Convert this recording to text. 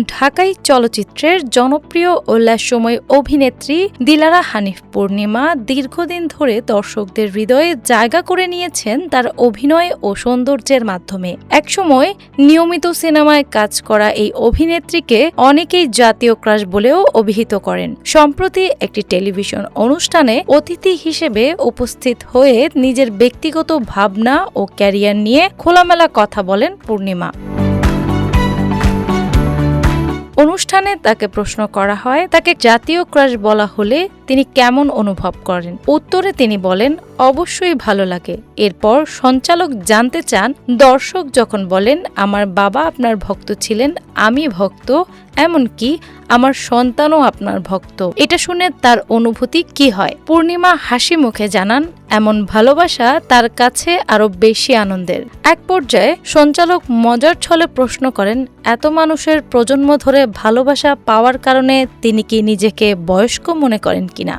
ঢাকাই চলচ্চিত্রের জনপ্রিয় উল্লাসময় অভিনেত্রী দিলারা হানিফ পূর্ণিমা দীর্ঘদিন ধরে দর্শকদের হৃদয়ে জায়গা করে নিয়েছেন তার অভিনয় ও সৌন্দর্যের মাধ্যমে। একসময় নিয়মিত সিনেমায় কাজ করা এই অভিনেত্রীকে অনেকেই জাতীয় ক্রাশ বলেও অভিহিত করেন। সম্প্রতি একটি টেলিভিশন অনুষ্ঠানে অতিথি হিসেবে উপস্থিত হয়ে নিজের ব্যক্তিগত ভাবনা ও ক্যারিয়ার নিয়ে খোলামেলা কথা বলেন পূর্ণিমা। অনুষ্ঠানে তাকে প্রশ্ন করা হয় তাকে জাতীয় ক্রাশ বলা হলে তিনি কেমন অনুভব করেন। উত্তরে তিনি বলেন, অবশ্যই ভালো লাগে। এরপর সঞ্চালক জানতে চান, দর্শক যখন বলেন আমার বাবা আপনার ভক্ত ছিলেন, আমি ভক্ত, এমনকি আমার সন্তানও আপনার ভক্ত, এটা শুনে তার অনুভূতি কি হয়। পূর্ণিমা হাসি মুখে জানান, এমন ভালোবাসা তার কাছে আরো বেশি আনন্দের। এক পর্যায়ে সঞ্চালক মজার ছলে প্রশ্ন করেন, এত মানুষের প্রজন্ম ধরে ভালোবাসা পাওয়ার কারণে তিনি কি নিজেকে বয়স্ক মনে করেন কিনা।